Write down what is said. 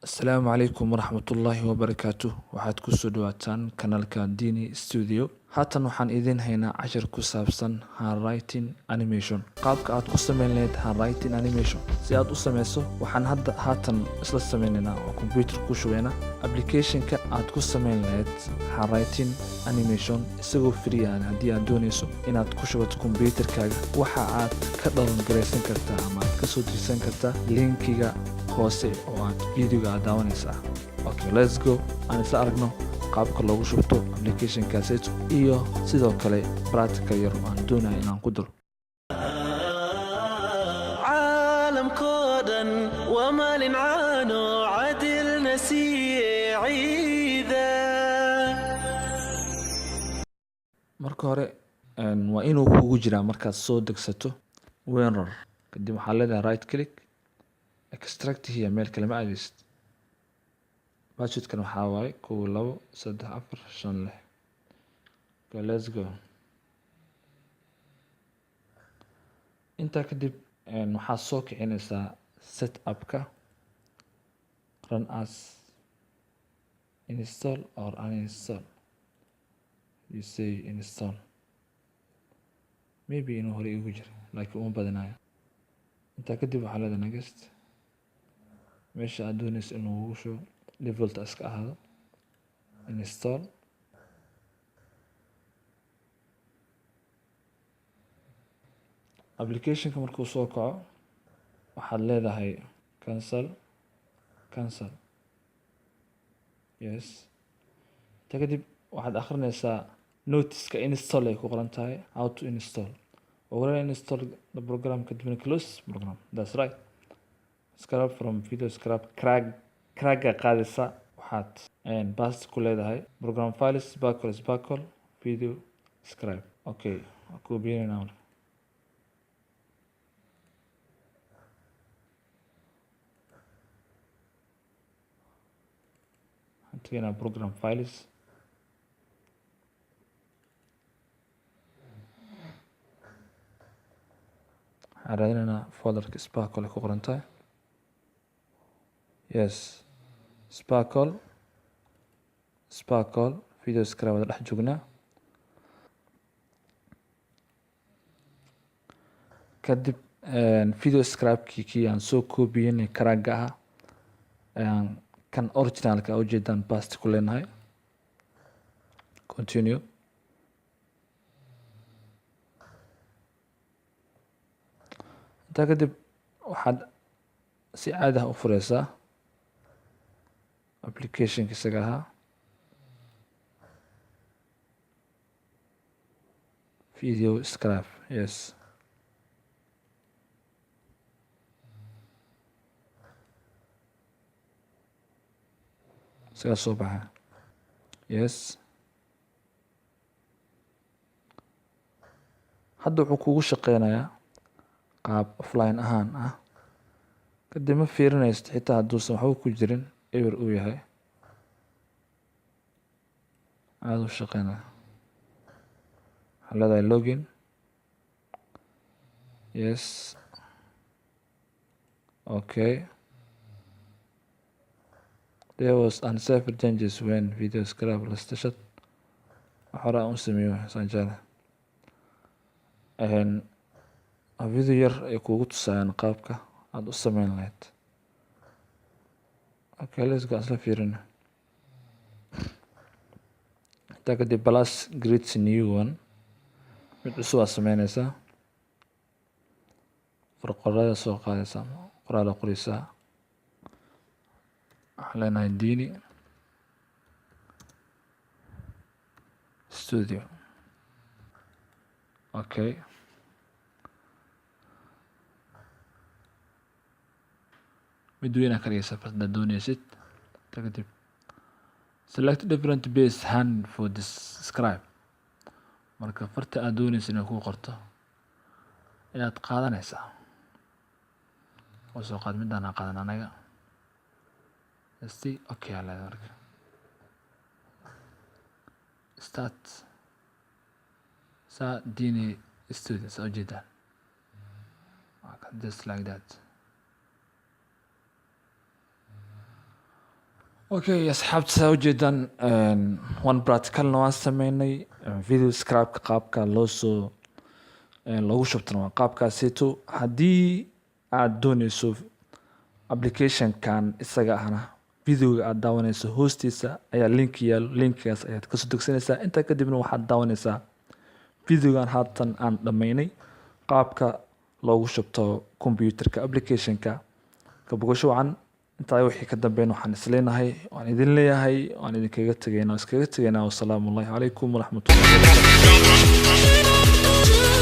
Asalaamu calaykum waraxmatullaahi wabarakaatuh. Waxaad ku soo dhawaataan kanaalka Dini Studio. Haatan waxaan idin haynaa cashir ku saabsan handwriting animation. Qaabka aad ku samayn lahayd handwriting animation. Si aad u samayso, waxaan haatan isla sameynaynaa oo computer ku shubaynaa applicationka aad ku samayn lahayd handwriting animation isagoo free ah haddii aad doonayso inaad ku shubato computerkaaga. Waxa aad ka download kartaa ama aad ka soo dirsan kartaa linkiga hoose oo aad videoga aad daawanaysaa. Okay, let's go. Aan isla aragno qaabka loogu shubto applicationkaas iyo sidoo kale practical yar oo aan doonayo inaan ku daro. عالمكودن وما لنعانو عدل نسي عيدا. marka hore waa inuu kugu jiraa markaad soo degsato WinRAR. kadib waxaa leedahay right click, extract here, meel kale ma aadaysid. Budgetkan waxaa waaye 1 2 3 4 5 6. Okay, let's go. intaa kadib waxaa soo kicinaysaa setupka run as install or uninstall. You say install, maybe inuu hore igu jiro laakiin uma badanayo. intaa kadib waxaa leedahay next. meesha aad doonayso inuu ugu shubo default iska ahaado install. applicationka markuu soo kaco waxaad leedahay cancel. Yes. intaa kadib waxaad akhrinaysaa notice-ka install ay ku qoran tahay how to install. install the program kadibna close program. That's right. Scrap from video scrap craga qaadaysa waxaad bast ku leedahay program files sparkle video scrap. Okay, ku biinayna marka tagayna program files. waxaan raadinaynaa folderka sparkle ku qoran tahay. Yes, sparkle video scrap wada dhex joognaa. kadib video scrapkii aan soo koobiyey craga ah kan originalka ujeedaan bast ku leenahay. Continue. intaa kadib waxaad si caadi ah u furaysaa applicationka isaga ahaa video scrap. Yes, isagaa soo baxa. Yes, hadda wuxuu kugu shaqeynayaa qaab offline ahaan ah. kadib ma fiirinaysid xitaa hadduusan waxba ku jirin eber uu yahay aada u shaqeynaya. waxaa leedahay login. Yes, okay. There was unsafe changes when video scrap last shot. hore aan u sameeyo sanjada video yar ay kugu tusayaan qaabka aad u samayn lahayd. Okay, let's go. asla fiirina. intaa kadib plus create new one, mid cusub aad samaynaysaa. qoraalada soo qaadaysaa, qoraala qoraysaa. waxaan leenahay Dini Studio. Okay, mid weyn ka dhigaysaa farda doonaysid. intaa kadib select different base hand for this scribe. marka farta aad doonaysid inay ku qorto ayaad qaadanaysaa. oo soo qaad midaan aan qaadan anaga. Okay, ala marka start Dini Studio. soo jeedaan just like that. Okay, asxaabta saa ujeedaan one practicalna waan sameynay video scrapka qaabka loogu shubtana waa qaabkaasito. Haddii aad dooneyso applicationkan isaga ahna videoga aad daawanayso hoostiisa ayaa link yaalo, linkaas ayaad kasoo degsanaysaa. Intaa kadibna waxaad daawanaysaa videogan haatan aan dhammaynay qaabka loogu shubto computerka applicationka. ka bogasho wacan intaa wixii ka dambeyn waxaan isleenahay waan idin leeyahay waan idinkaga tagaynaa. Wassalaamu calaykum waraxmatullaahi wabarakaatuh.